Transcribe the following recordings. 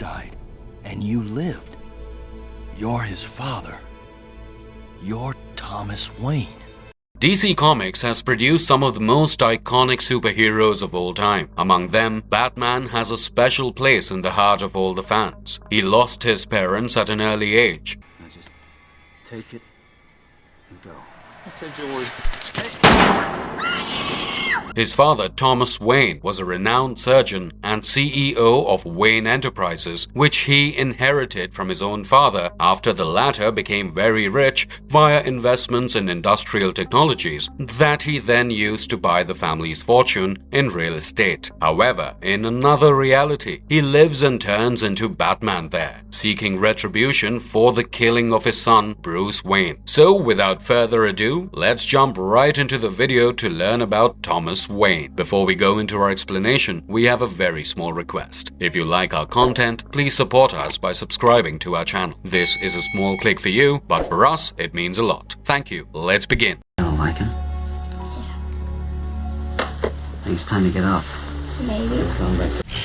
died, and you lived. You're his father. You're Thomas Wayne. DC Comics has produced some of the most iconic superheroes of all time. Among them, Batman has a special place in the heart of all the fans. He lost his parents at an early age. Now just take it and go. I said you would. His father, Thomas Wayne, was a renowned surgeon and CEO of Wayne Enterprises, which he inherited from his own father after the latter became very rich via investments in industrial technologies that he then used to buy the family's fortune in real estate. However, in another reality, he lives and turns into Batman there, seeking retribution for the killing of his son, Bruce Wayne. So, without further ado, let's jump right into the video to learn about Thomas Wayne. Before we go into our explanation, we have a very small request. If you like our content, please support us by subscribing to our channel. This is a small click for you, but for us, it means a lot. Thank you. Let's begin. You don't like him? I think it's time to get up. Maybe.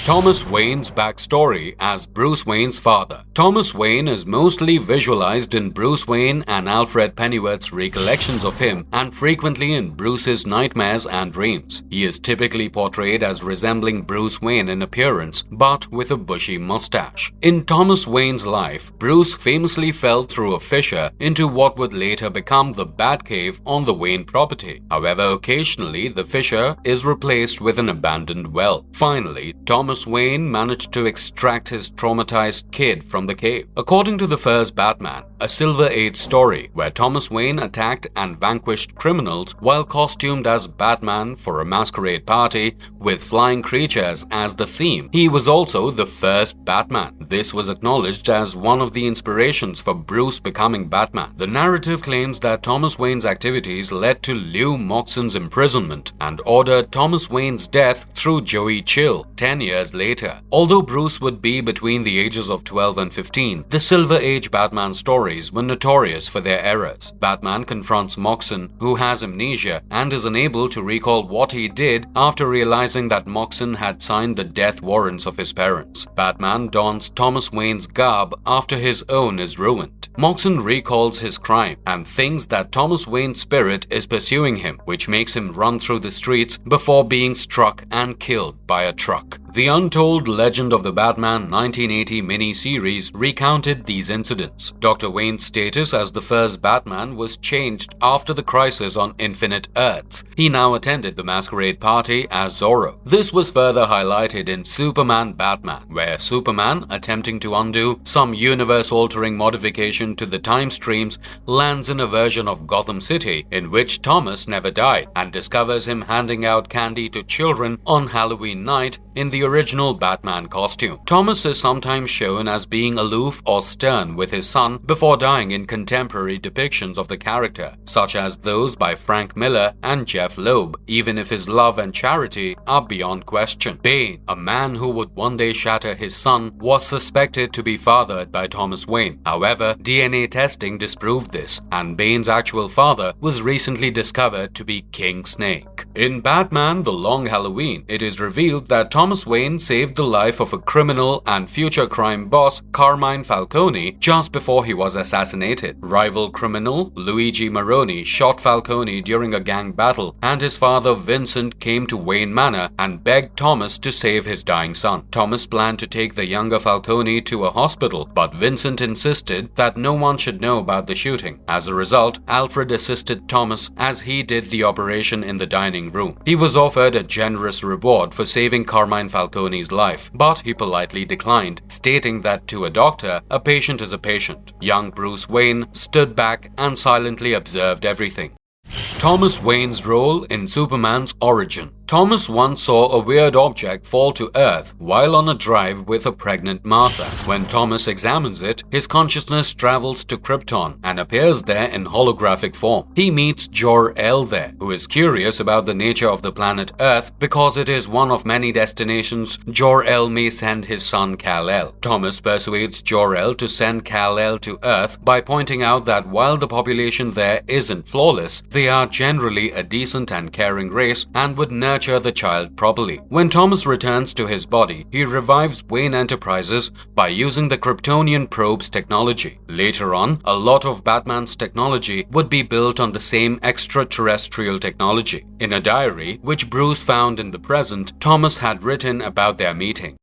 Thomas Wayne's backstory as Bruce Wayne's father. Thomas Wayne is mostly visualized in Bruce Wayne and Alfred Pennyworth's recollections of him and frequently in Bruce's nightmares and dreams. He is typically portrayed as resembling Bruce Wayne in appearance, but with a bushy mustache. In Thomas Wayne's life, Bruce famously fell through a fissure into what would later become the Batcave on the Wayne property. However, occasionally the fissure is replaced with an abandoned well. Finally, Thomas Wayne managed to extract his traumatized kid from the cave. According to the first Batman, a Silver Age story where Thomas Wayne attacked and vanquished criminals while costumed as Batman for a masquerade party with flying creatures as the theme. He was also the first Batman. This was acknowledged as one of the inspirations for Bruce becoming Batman. The narrative claims that Thomas Wayne's activities led to Lou Moxon's imprisonment and ordered Thomas Wayne's death through Joey Chill 10 years later. Although Bruce would be between the ages of 12 and 15, the Silver Age Batman stories were notorious for their errors. Batman confronts Moxon, who has amnesia and is unable to recall what he did after realizing that Moxon had signed the death warrants of his parents. Batman dons Thomas Wayne's garb after his own is ruined. Moxon recalls his crime and thinks that Thomas Wayne's spirit is pursuing him, which makes him run through the streets before being struck and killed by a truck. The Untold Legend of the Batman 1980 mini-series recounted these incidents. Dr. Wayne's status as the first Batman was changed after the crisis on Infinite Earths. He now attended the masquerade party as Zorro. This was further highlighted in Superman Batman, where Superman, attempting to undo some universe-altering modification to the time streams, lands in a version of Gotham City in which Thomas never died and discovers him handing out candy to children on Halloween night in the original Batman costume. Thomas is sometimes shown as being aloof or stern with his son before dying in contemporary depictions of the character, such as those by Frank Miller and Jeff Loeb, even if his love and charity are beyond question. Bane, a man who would one day shatter his son, was suspected to be fathered by Thomas Wayne. However, DNA testing disproved this, and Bane's actual father was recently discovered to be King Snake. In Batman: The Long Halloween, it is revealed that Thomas Wayne saved the life of a criminal and future crime boss, Carmine Falcone, just before he was assassinated. Rival criminal Luigi Maroni shot Falcone during a gang battle, and his father Vincent came to Wayne Manor and begged Thomas to save his dying son. Thomas planned to take the younger Falcone to a hospital, but Vincent insisted that no one should know about the shooting. As a result, Alfred assisted Thomas as he did the operation in the dining room. He was offered a generous reward for saving Carmine Falcone's life, but he politely declined, stating that to a doctor, a patient is a patient. Young Bruce Wayne stood back and silently observed everything. Thomas Wayne's role in Superman's origin. Thomas once saw a weird object fall to Earth while on a drive with a pregnant Martha. When Thomas examines it, his consciousness travels to Krypton and appears there in holographic form. He meets Jor-El there, who is curious about the nature of the planet Earth because it is one of many destinations Jor-El may send his son Kal-El. Thomas persuades Jor-El to send Kal-El to Earth by pointing out that while the population there isn't flawless, they are generally a decent and caring race and would nurture nurture the child properly. When Thomas returns to his body, he revives Wayne Enterprises by using the Kryptonian probes technology. Later on, a lot of Batman's technology would be built on the same extraterrestrial technology. In a diary, which Bruce found in the present, Thomas had written about their meeting.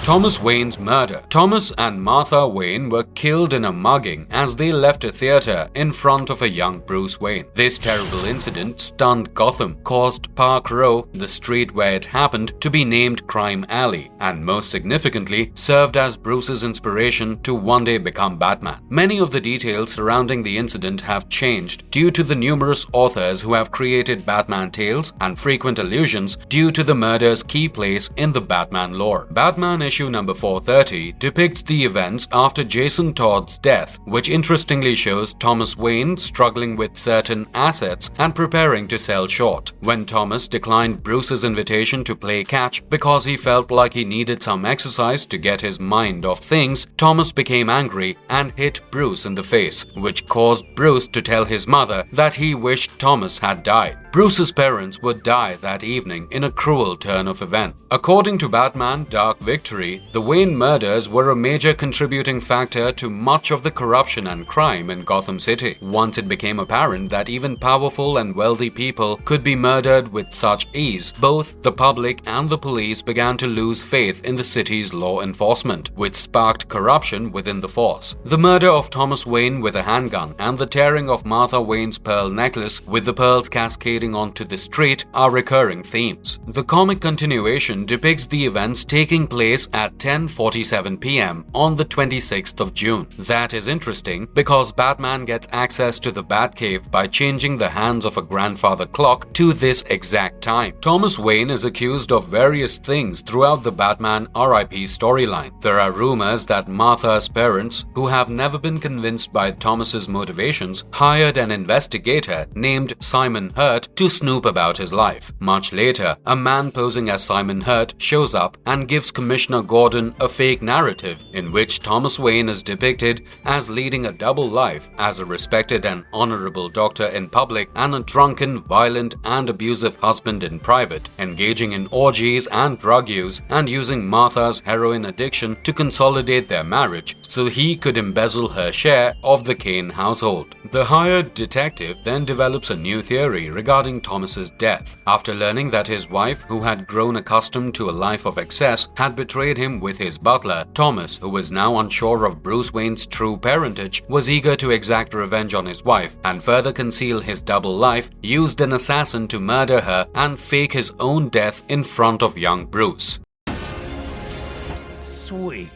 Thomas Wayne's murder. Thomas and Martha Wayne were killed in a mugging as they left a theater in front of a young Bruce Wayne. This terrible incident stunned Gotham, caused Park Row, the street where it happened, to be named Crime Alley, and most significantly, served as Bruce's inspiration to one day become Batman. Many of the details surrounding the incident have changed due to the numerous authors who have created Batman tales and frequent allusions due to the murder's key place in the Batman lore. Batman issue number 430 depicts the events after Jason Todd's death, which interestingly shows Thomas Wayne struggling with certain assets and preparing to sell short. When Thomas declined Bruce's invitation to play catch because he felt like he needed some exercise to get his mind off things, Thomas became angry and hit Bruce in the face, which caused Bruce to tell his mother that he wished Thomas had died. Bruce's parents would die that evening in a cruel turn of events. According to Batman: Dark Victory, the Wayne murders were a major contributing factor to much of the corruption and crime in Gotham City. Once it became apparent that even powerful and wealthy people could be murdered with such ease, both the public and the police began to lose faith in the city's law enforcement, which sparked corruption within the force. The murder of Thomas Wayne with a handgun and the tearing of Martha Wayne's pearl necklace with the pearls cascading onto the street are recurring themes. The comic continuation depicts the events taking place at 10:47 p.m. on the 26th of June. That is interesting because Batman gets access to the Batcave by changing the hands of a grandfather clock to this exact time. Thomas Wayne is accused of various things throughout the Batman RIP storyline. There are rumors that Martha's parents, who have never been convinced by Thomas's motivations, hired an investigator named Simon Hurt to snoop about his life. Much later, a man posing as Simon Hurt shows up and gives Commissioner Gordon a fake narrative in which Thomas Wayne is depicted as leading a double life as a respected and honorable doctor in public and a drunken, violent and abusive husband in private, engaging in orgies and drug use and using Martha's heroin addiction to consolidate their marriage so he could embezzle her share of the Kane household. The hired detective then develops a new theory regarding Thomas's death. After learning that his wife, who had grown accustomed to a life of excess, had betrayed him with his butler, Thomas, who was now unsure of Bruce Wayne's true parentage, was eager to exact revenge on his wife and further conceal his double life, used an assassin to murder her and fake his own death in front of young Bruce. Sweet.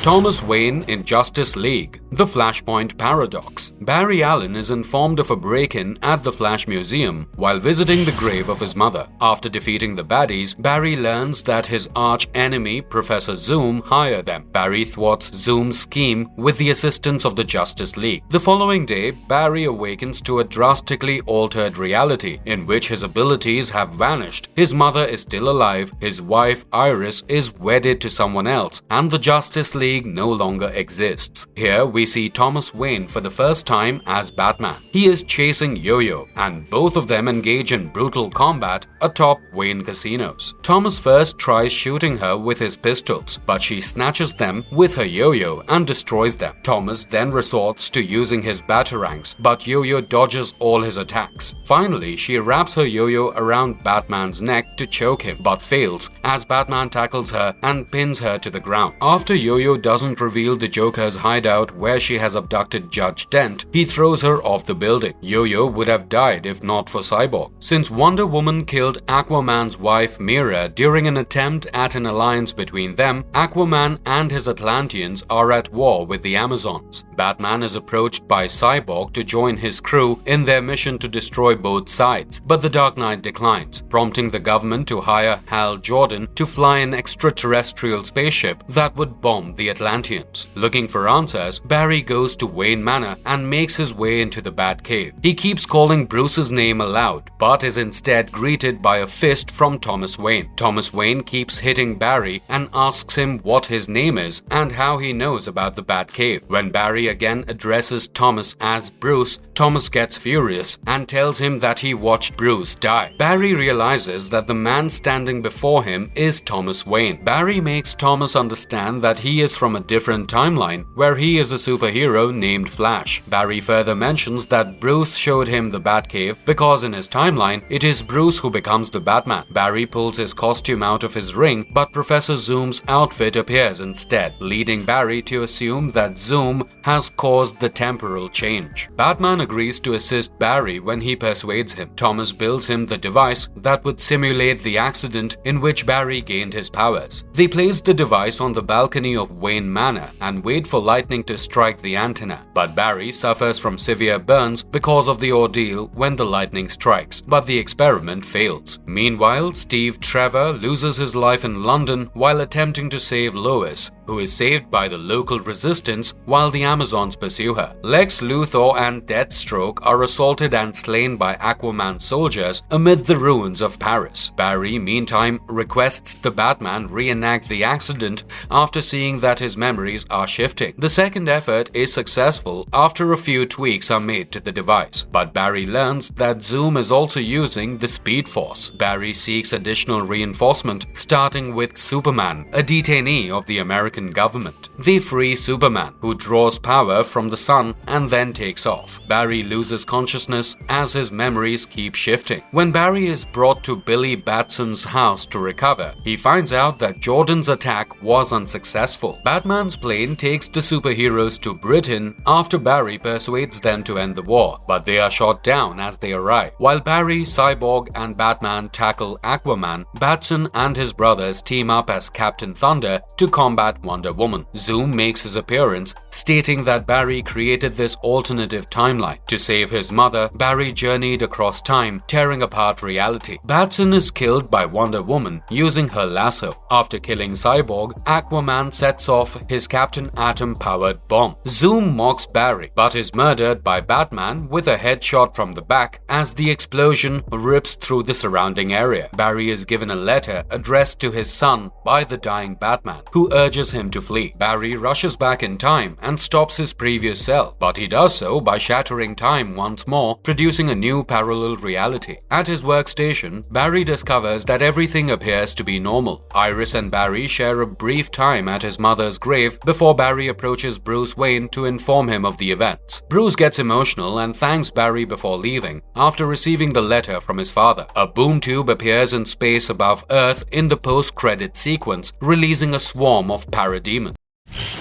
Thomas Wayne in Justice League. The Flashpoint Paradox. Barry Allen is informed of a break-in at the Flash Museum while visiting the grave of his mother. After defeating the baddies, Barry learns that his arch-enemy, Professor Zoom, hired them. Barry thwarts Zoom's scheme with the assistance of the Justice League. The following day, Barry awakens to a drastically altered reality in which his abilities have vanished. His mother is still alive, his wife, Iris, is wedded to someone else, and the Justice League no longer exists. Here we see Thomas Wayne for the first time as Batman. He is chasing Yo-Yo, and both of them engage in brutal combat atop Wayne casinos. Thomas first tries shooting her with his pistols, but she snatches them with her yo-yo and destroys them. Thomas then resorts to using his batarangs, but Yo-Yo dodges all his attacks. Finally, she wraps her yo-yo around Batman's neck to choke him, but fails as Batman tackles her and pins her to the ground. After Yo-Yo doesn't reveal the Joker's hideout where she has abducted Judge Dent, he throws her off the building. Yo-Yo would have died if not for Cyborg. Since Wonder Woman killed Aquaman's wife Mera during an attempt at an alliance between them, Aquaman and his Atlanteans are at war with the Amazons. Batman is approached by Cyborg to join his crew in their mission to destroy both sides, but the Dark Knight declines, prompting the government to hire Hal Jordan to fly an extraterrestrial spaceship that would bomb the Atlanteans. Looking for answers, Barry goes to Wayne Manor and makes his way into the Batcave. He keeps calling Bruce's name aloud, but is instead greeted by a fist from Thomas Wayne. Thomas Wayne keeps hitting Barry and asks him what his name is and how he knows about the Batcave. When Barry again addresses Thomas as Bruce, Thomas gets furious and tells him that he watched Bruce die. Barry realizes that the man standing before him is Thomas Wayne. Barry makes Thomas understand that he is from a different timeline where he is a superhero named Flash. Barry further mentions that Bruce showed him the Batcave because in his timeline, it is Bruce who becomes the Batman. Barry pulls his costume out of his ring, but Professor Zoom's outfit appears instead, leading Barry to assume that Zoom has caused the temporal change. Batman agrees to assist Barry when he persuades him. Thomas builds him the device that would simulate the accident in which Barry gained his powers. They place the device on the balcony of Wayne Manor and wait for lightning to strike the antenna, but Barry suffers from severe burns because of the ordeal when the lightning strikes, but the experiment fails. Meanwhile, Steve Trevor loses his life in London while attempting to save Lois, who is saved by the local resistance while the Amazons pursue her. Lex Luthor and Deathstroke are assaulted and slain by Aquaman soldiers amid the ruins of Paris. Barry, meantime, requests the Batman reenact the accident after seeing that his memories are shifting. The second effort is successful after a few tweaks are made to the device, but Barry learns that Zoom is also using the Speed Force. Barry seeks additional reinforcement, starting with Superman, a detainee of the American government. They free Superman, who draws power from the sun and then takes off. Barry loses consciousness as his memories keep shifting. When Barry is brought to Billy Batson's house to recover, he finds out that Jordan's attack was unsuccessful. Batman's plane takes the superheroes to Britain after Barry persuades them to end the war, but they are shot down as they arrive. While Barry, Cyborg, and Batman tackle Aquaman, Batson and his brothers team up as Captain Thunder to combat Wonder Woman. Zoom makes his appearance, stating that Barry created this alternative timeline. To save his mother, Barry journeyed across time, tearing apart reality. Batson is killed by Wonder Woman using her lasso. After killing Cyborg, Aquaman sets off his Captain Atom-powered bomb. Zoom mocks Barry, but is murdered by Batman with a headshot from the back as the explosion rips through the surrounding area. Barry is given a letter addressed to his son by the dying Batman, who urges him to flee. Barry rushes back in time and stops his previous self, but he does so by shattering time once more, producing a new parallel reality. At his workstation, Barry discovers that everything appears to be normal. Iris and Barry share a brief time at his mother's grave before Barry approaches Bruce Wayne to inform him of the events. Bruce gets emotional and thanks Barry before leaving, after receiving the letter from his father. A boom tube appears in space above Earth in the post-credit sequence, releasing a swarm of parademons.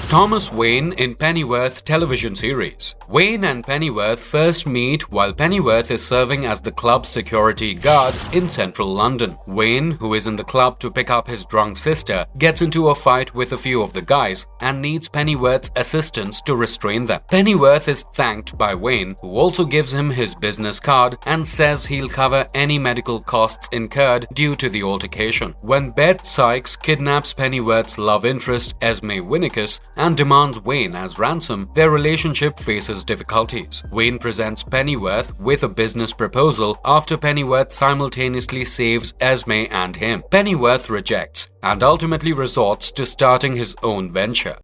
Thomas Wayne in Pennyworth television series. Wayne and Pennyworth first meet while Pennyworth is serving as the club's security guard in central London. Wayne, who is in the club to pick up his drunk sister, gets into a fight with a few of the guys and needs Pennyworth's assistance to restrain them. Pennyworth is thanked by Wayne, who also gives him his business card and says he'll cover any medical costs incurred due to the altercation. When Beth Sykes kidnaps Pennyworth's love interest, Esme Winnicus, and demands Wayne as ransom, their relationship faces difficulties. Wayne presents Pennyworth with a business proposal after Pennyworth simultaneously saves Esme and him. Pennyworth rejects and ultimately resorts to starting his own venture.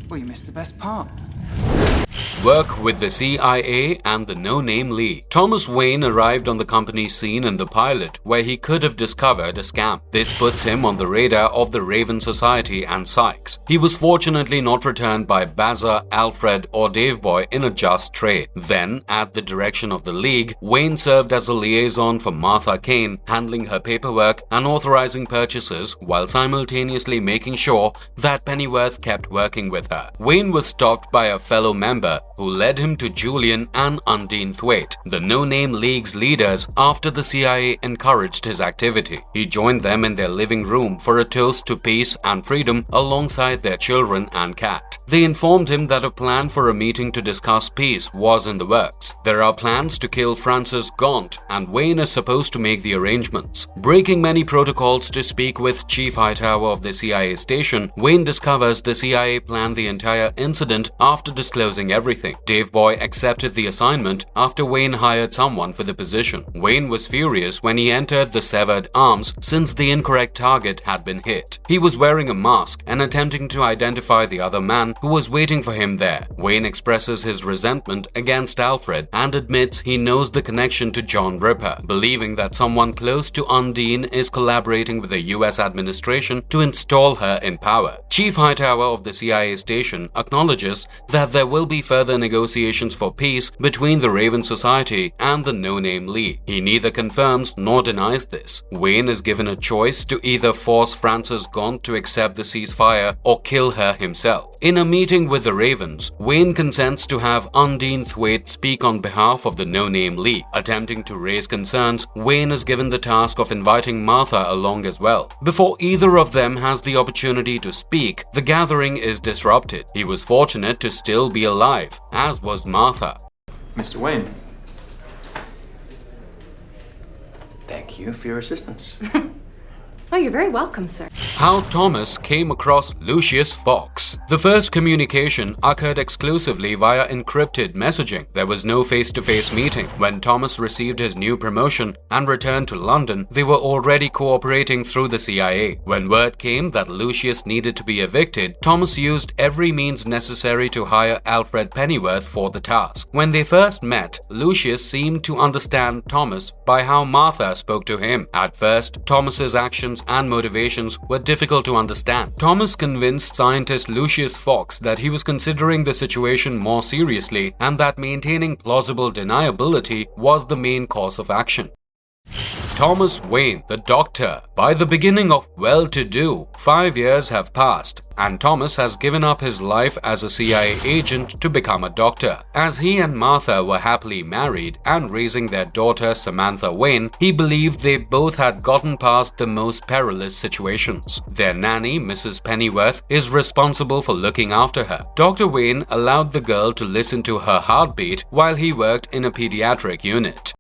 Well, you missed the best part. Work with the CIA and the no-name Lee. Thomas Wayne arrived on the company's scene in the pilot, where he could have discovered a scam. This puts him on the radar of the Raven Society and Sykes. He was fortunately not returned by Baza, Alfred, or Dave Boy in a just trade. Then, at the direction of the League, Wayne served as a liaison for Martha Kane, handling her paperwork and authorizing purchases while simultaneously making sure that Pennyworth kept working with her. Wayne was stalked by a fellow member member who led him to Julian and Undine Thwaite, the No Name League's leaders, after the CIA encouraged his activity. He joined them in their living room for a toast to peace and freedom alongside their children and cat. They informed him that a plan for a meeting to discuss peace was in the works. There are plans to kill Francis Gaunt, and Wayne is supposed to make the arrangements. Breaking many protocols to speak with Chief Hightower of the CIA station, Wayne discovers the CIA planned the entire incident after disclosing everything. Dave Boy accepted the assignment after Wayne hired someone for the position. Wayne was furious when he entered the severed arms since the incorrect target had been hit. He was wearing a mask and attempting to identify the other man who was waiting for him there. Wayne expresses his resentment against Alfred and admits he knows the connection to John Ripper, believing that someone close to Undine is collaborating with the US administration to install her in power. Chief Hightower of the CIA station acknowledges that there will be further negotiations for peace between the Raven Society and the No Name League. He neither confirms nor denies this. Wayne is given a choice to either force Francis Gaunt to accept the ceasefire or kill her himself. In a meeting with the Ravens, Wayne consents to have Undine Thwaite speak on behalf of the No Name League. Attempting to raise concerns, Wayne is given the task of inviting Martha along as well. Before either of them has the opportunity to speak, the gathering is disrupted. He was fortunate to still be alive, as was Martha. Mr. Wayne. Thank you for your assistance. Oh, you're very welcome, sir. How Thomas came across Lucius Fox. The first communication occurred exclusively via encrypted messaging. There was no face-to-face meeting. When Thomas received his new promotion and returned to London, they were already cooperating through the CIA. When word came that Lucius needed to be evicted, Thomas used every means necessary to hire Alfred Pennyworth for the task. When they first met, Lucius seemed to understand Thomas by how Martha spoke to him. At first, Thomas's actions and motivations were difficult to understand. Thomas convinced scientist Lucius Fox that he was considering the situation more seriously and that maintaining plausible deniability was the main course of action. Thomas Wayne, the Doctor. By the beginning of Well-to-Do, 5 years have passed, and Thomas has given up his life as a CIA agent to become a doctor. As he and Martha were happily married and raising their daughter Samantha Wayne, he believed they both had gotten past the most perilous situations. Their nanny, Mrs. Pennyworth, is responsible for looking after her. Dr. Wayne allowed the girl to listen to her heartbeat while he worked in a pediatric unit.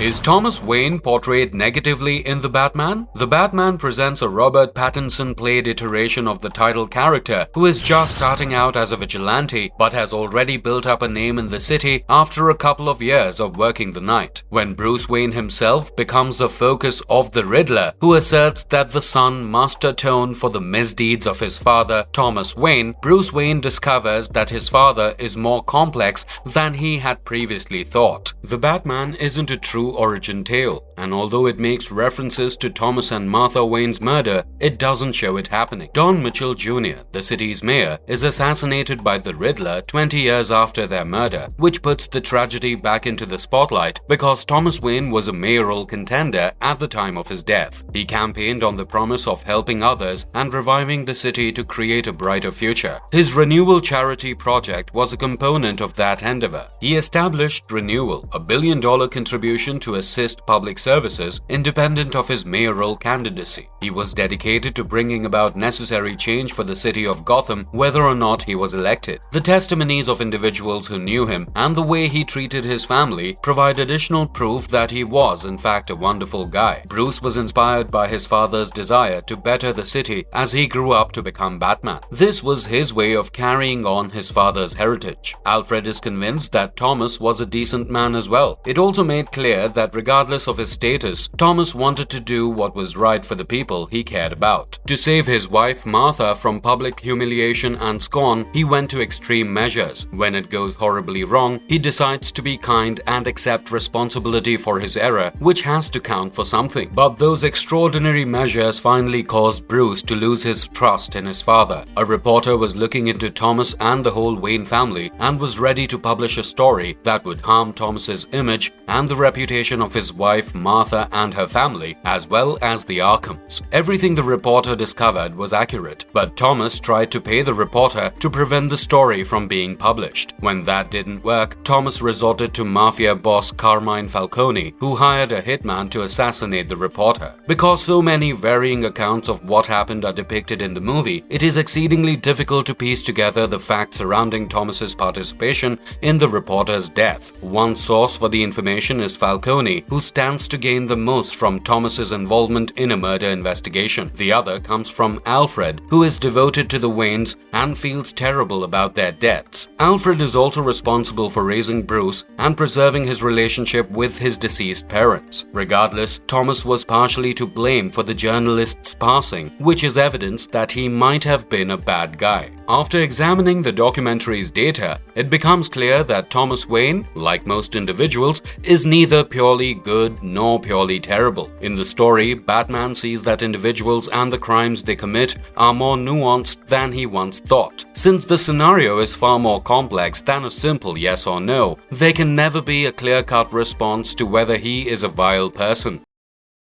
Is Thomas Wayne portrayed negatively in The Batman? The Batman presents a Robert Pattinson-played iteration of the title character who is just starting out as a vigilante but has already built up a name in the city after a couple of years of working the night. When Bruce Wayne himself becomes the focus of the Riddler, who asserts that the son must atone for the misdeeds of his father, Thomas Wayne, Bruce Wayne discovers that his father is more complex than he had previously thought. The Batman isn't a true origin tale, and although it makes references to Thomas and Martha Wayne's murder, it doesn't show it happening. Don Mitchell Jr., the city's mayor, is assassinated by the Riddler 20 years after their murder, which puts the tragedy back into the spotlight because Thomas Wayne was a mayoral contender at the time of his death. He campaigned on the promise of helping others and reviving the city to create a brighter future. His Renewal charity project was a component of that endeavor. He established Renewal, a $1 billion contribution to assist public services independent of his mayoral candidacy. He was dedicated to bringing about necessary change for the city of Gotham, whether or not he was elected. The testimonies of individuals who knew him and the way he treated his family provide additional proof that he was in fact a wonderful guy. Bruce was inspired by his father's desire to better the city as he grew up to become Batman. This was his way of carrying on his father's heritage. Alfred is convinced that Thomas was a decent man as well. It also made clear that regardless of his status, Thomas wanted to do what was right for the people he cared about. To save his wife Martha from public humiliation and scorn, he went to extreme measures. When it goes horribly wrong, he decides to be kind and accept responsibility for his error, which has to count for something. But those extraordinary measures finally caused Bruce to lose his trust in his father. A reporter was looking into Thomas and the whole Wayne family and was ready to publish a story that would harm Thomas's image and the reputation of his wife Martha and her family, as well as the Arkhams. Everything the reporter discovered was accurate, but Thomas tried to pay the reporter to prevent the story from being published. When that didn't work, Thomas resorted to mafia boss Carmine Falcone, who hired a hitman to assassinate the reporter. Because so many varying accounts of what happened are depicted in the movie, it is exceedingly difficult to piece together the facts surrounding Thomas's participation in the reporter's death. One source for the information is Falcone, who stands to gain the most from Thomas's involvement in a murder investigation. The other comes from Alfred, who is devoted to the Waynes and feels terrible about their deaths. Alfred is also responsible for raising Bruce and preserving his relationship with his deceased parents. Regardless, Thomas was partially to blame for the journalist's passing, which is evidence that he might have been a bad guy. After examining the documentary's data, it becomes clear that Thomas Wayne, like most individuals, is neither purely good nor purely terrible. In the story, Batman sees that individuals and the crimes they commit are more nuanced than he once thought. Since the scenario is far more complex than a simple yes or no, there can never be a clear-cut response to whether he is a vile person.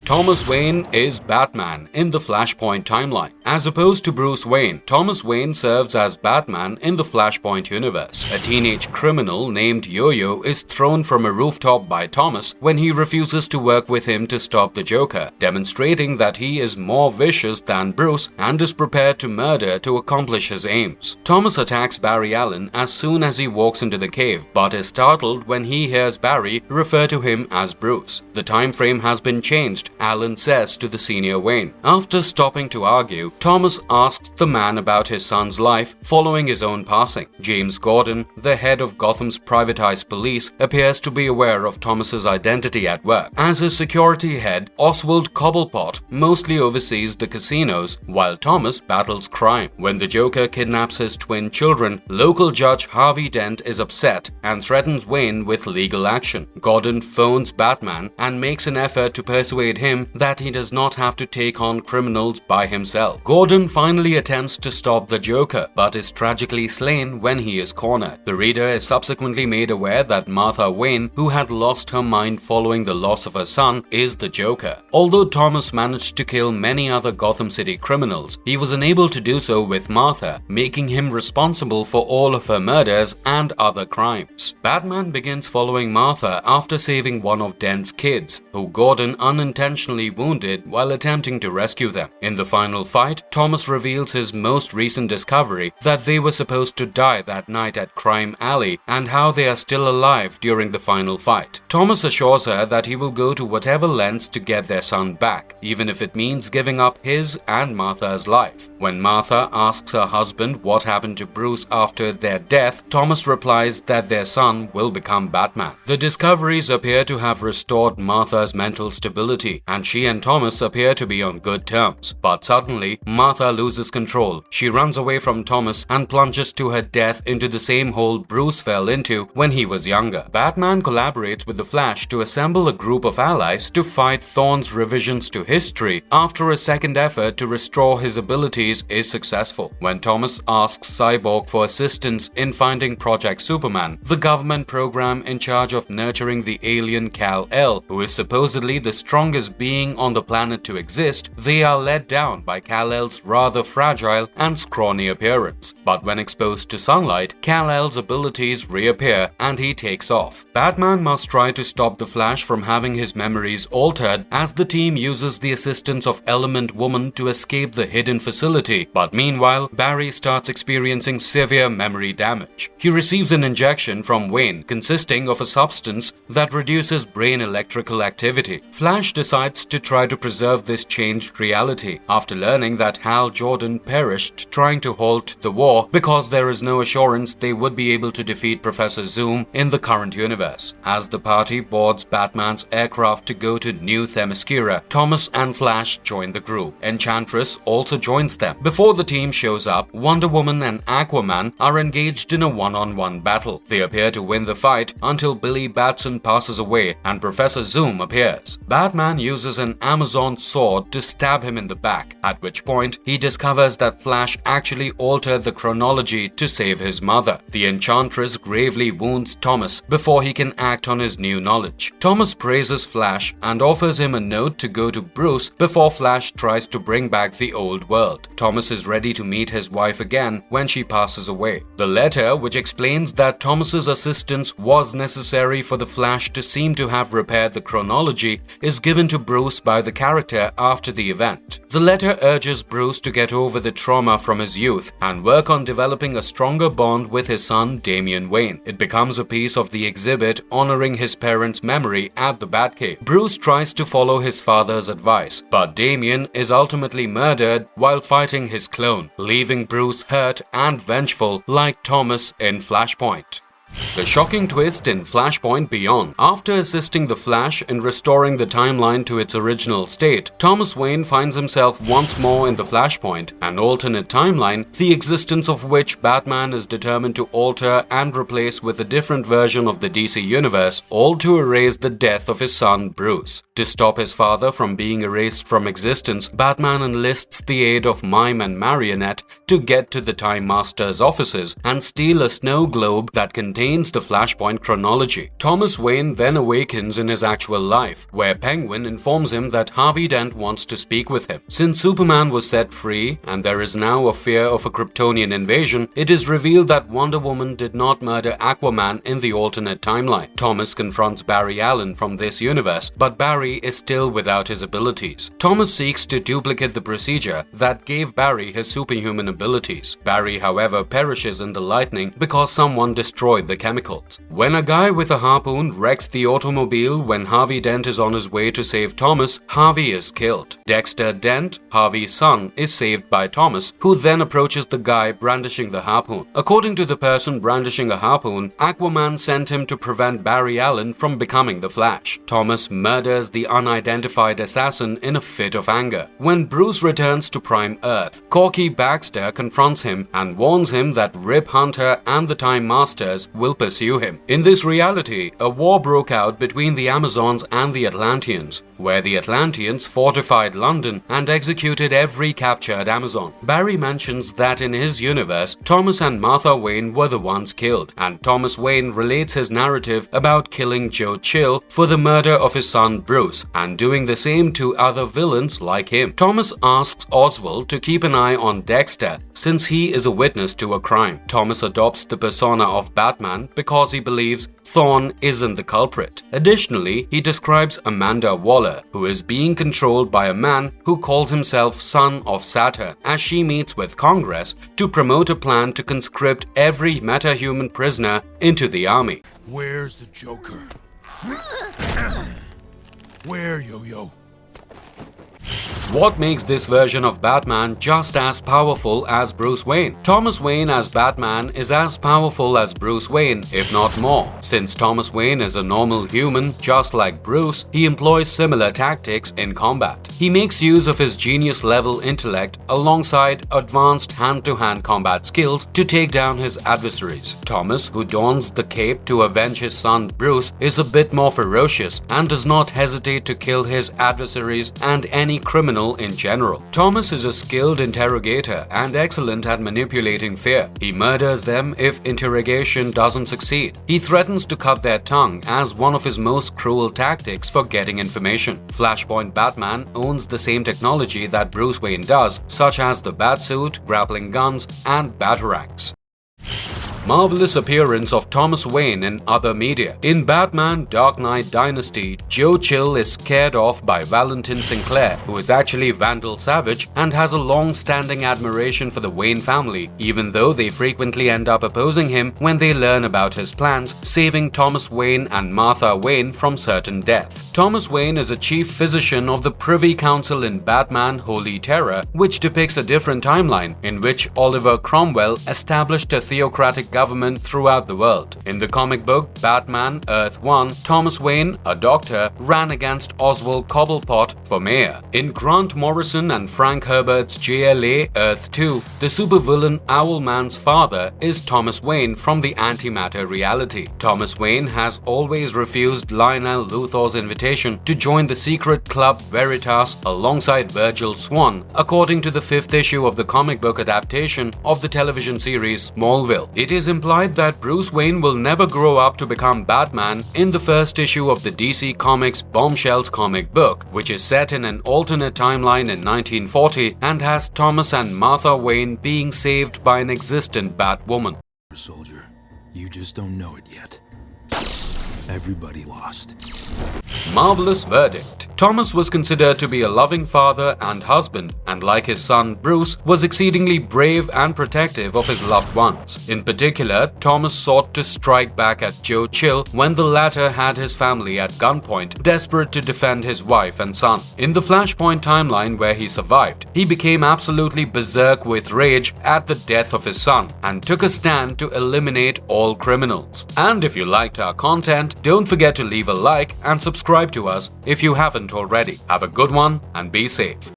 Thomas Wayne is Batman in the Flashpoint timeline. As opposed to Bruce Wayne, Thomas Wayne serves as Batman in the Flashpoint universe. A teenage criminal named Yo-Yo is thrown from a rooftop by Thomas when he refuses to work with him to stop the Joker, demonstrating that he is more vicious than Bruce and is prepared to murder to accomplish his aims. Thomas attacks Barry Allen as soon as he walks into the cave, but is startled when he hears Barry refer to him as Bruce. The time frame has been changed, Allen says to the senior Wayne. After stopping to argue, Thomas asks the man about his son's life following his own passing. James Gordon, the head of Gotham's privatized police, appears to be aware of Thomas's identity at work. As his security head, Oswald Cobblepot mostly oversees the casinos, while Thomas battles crime. When the Joker kidnaps his twin children, local judge Harvey Dent is upset and threatens Wayne with legal action. Gordon phones Batman and makes an effort to persuade him that he does not have to take on criminals by himself. Gordon finally attempts to stop the Joker, but is tragically slain when he is cornered. The reader is subsequently made aware that Martha Wayne, who had lost her mind following the loss of her son, is the Joker. Although Thomas managed to kill many other Gotham City criminals, he was unable to do so with Martha, making him responsible for all of her murders and other crimes. Batman begins following Martha after saving one of Dent's kids, who Gordon unintentionally wounded while attempting to rescue them. In the final fight, Thomas reveals his most recent discovery that they were supposed to die that night at Crime Alley and how they are still alive during the final fight. Thomas assures her that he will go to whatever lengths to get their son back, even if it means giving up his and Martha's life. When Martha asks her husband what happened to Bruce after their death, Thomas replies that their son will become Batman. The discoveries appear to have restored Martha's mental stability, and she and Thomas appear to be on good terms. But suddenly, Martha loses control. She runs away from Thomas and plunges to her death into the same hole Bruce fell into when he was younger. Batman collaborates with the Flash to assemble a group of allies to fight Thorne's revisions to history after a second effort to restore his abilities is successful. When Thomas asks Cyborg for assistance in finding Project Superman, the government program in charge of nurturing the alien Kal-El, who is supposedly the strongest being on the planet to exist, they are let down by Kal-El's rather fragile and scrawny appearance. But when exposed to sunlight, Kal-El's abilities reappear and he takes off. Batman must try to stop the Flash from having his memories altered as the team uses the assistance of Element Woman to escape the hidden facility. But meanwhile, Barry starts experiencing severe memory damage. He receives an injection from Wayne consisting of a substance that reduces brain electrical activity. Flash decides to try to preserve this changed reality after learning that Hal Jordan perished trying to halt the war because there is no assurance they would be able to defeat Professor Zoom in the current universe. As the party boards Batman's aircraft to go to New Themyscira, Thomas and Flash join the group. Enchantress also joins them. Before the team shows up, Wonder Woman and Aquaman are engaged in a one-on-one battle. They appear to win the fight until Billy Batson passes away and Professor Zoom appears. Batman uses an Amazon sword to stab him in the back, at which point he discovers that Flash actually altered the chronology to save his mother. The Enchantress gravely wounds Thomas before he can act on his new knowledge. Thomas praises Flash and offers him a note to go to Bruce before Flash tries to bring back the old world. Thomas is ready to meet his wife again when she passes away. The letter, which explains that Thomas's assistance was necessary for the Flash to seem to have repaired the chronology, is given to Bruce by the character after the event. The letter urges Bruce to get over the trauma from his youth and work on developing a stronger bond with his son Damian Wayne. It becomes a piece of the exhibit honoring his parents' memory at the Batcave. Bruce tries to follow his father's advice, but Damian is ultimately murdered while fighting his clone, leaving Bruce hurt and vengeful like Thomas in Flashpoint. The shocking twist in Flashpoint Beyond. After assisting the Flash in restoring the timeline to its original state, Thomas Wayne finds himself once more in the Flashpoint, an alternate timeline, the existence of which Batman is determined to alter and replace with a different version of the DC Universe, all to erase the death of his son Bruce. To stop his father from being erased from existence, Batman enlists the aid of Mime and Marionette to get to the Time Master's offices and steal a snow globe that contains the Flashpoint chronology. Thomas Wayne then awakens in his actual life, where Penguin informs him that Harvey Dent wants to speak with him. Since Superman was set free and there is now a fear of a Kryptonian invasion, it is revealed that Wonder Woman did not murder Aquaman in the alternate timeline. Thomas confronts Barry Allen from this universe, but Barry is still without his abilities. Thomas seeks to duplicate the procedure that gave Barry his superhuman abilities. Barry, however, perishes in the lightning because someone destroyed the chemicals. When a guy with a harpoon wrecks the automobile when Harvey Dent is on his way to save Thomas, Harvey is killed. Dexter Dent, Harvey's son, is saved by Thomas, who then approaches the guy brandishing the harpoon. According to the person brandishing a harpoon, Aquaman sent him to prevent Barry Allen from becoming the Flash. Thomas murders the unidentified assassin in a fit of anger. When Bruce returns to Prime Earth, Corky Baxter confronts him and warns him that Rip Hunter and the Time Masters will pursue him. In this reality, a war broke out between the Amazons and the Atlanteans, where the Atlanteans fortified London and executed every captured Amazon. Barry mentions that in his universe, Thomas and Martha Wayne were the ones killed, and Thomas Wayne relates his narrative about killing Joe Chill for the murder of his son Bruce, and doing the same to other villains like him. Thomas asks Oswald to keep an eye on Dexter, since he is a witness to a crime. Thomas adopts the persona of Batman because he believes Thorn isn't the culprit. Additionally, he describes Amanda Waller, who is being controlled by a man who calls himself Son of Saturn, as she meets with Congress to promote a plan to conscript every metahuman prisoner into the army. Where's the Joker? Where, Yo-Yo? What makes this version of Batman just as powerful as Bruce Wayne? Thomas Wayne as Batman is as powerful as Bruce Wayne, if not more. Since Thomas Wayne is a normal human, just like Bruce, he employs similar tactics in combat. He makes use of his genius-level intellect alongside advanced hand-to-hand combat skills to take down his adversaries. Thomas, who dons the cape to avenge his son Bruce, is a bit more ferocious and does not hesitate to kill his adversaries and any criminal in general. Thomas is a skilled interrogator and excellent at manipulating fear. He murders them if interrogation doesn't succeed. He threatens to cut their tongue as one of his most cruel tactics for getting information. Flashpoint Batman owns the same technology that Bruce Wayne does, such as the Batsuit, grappling guns, and batarangs. Marvelous appearance of Thomas Wayne in other media. In Batman Dark Knight Dynasty, Joe Chill is scared off by Valentin Sinclair, who is actually Vandal Savage and has a long-standing admiration for the Wayne family, even though they frequently end up opposing him when they learn about his plans, saving Thomas Wayne and Martha Wayne from certain death. Thomas Wayne is a chief physician of the Privy Council in Batman Holy Terror, which depicts a different timeline in which Oliver Cromwell established a theocratic government throughout the world. In the comic book Batman Earth 1, Thomas Wayne, a doctor, ran against Oswald Cobblepot for mayor. In Grant Morrison and Frank Herbert's JLA Earth 2, the supervillain Owlman's father is Thomas Wayne from the antimatter reality. Thomas Wayne has always refused Lionel Luthor's invitation to join the secret club Veritas alongside Virgil Swan, according to the 5th issue of the comic book adaptation of the television series Smallville. It is implied that Bruce Wayne will never grow up to become Batman in the first issue of the DC Comics Bombshells comic book, which is set in an alternate timeline in 1940 and has Thomas and Martha Wayne being saved by an existent Batwoman. Soldier, you just don't know it yet. Everybody lost. Marvelous verdict. Thomas was considered to be a loving father and husband, and like his son Bruce, was exceedingly brave and protective of his loved ones. In particular, Thomas sought to strike back at Joe Chill when the latter had his family at gunpoint, desperate to defend his wife and son. In the Flashpoint timeline where he survived, he became absolutely berserk with rage at the death of his son and took a stand to eliminate all criminals. And if you liked our content, don't forget to leave a like and subscribe to us if you haven't already. Have a good one and be safe.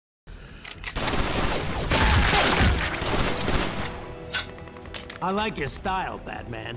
I like your style, Batman.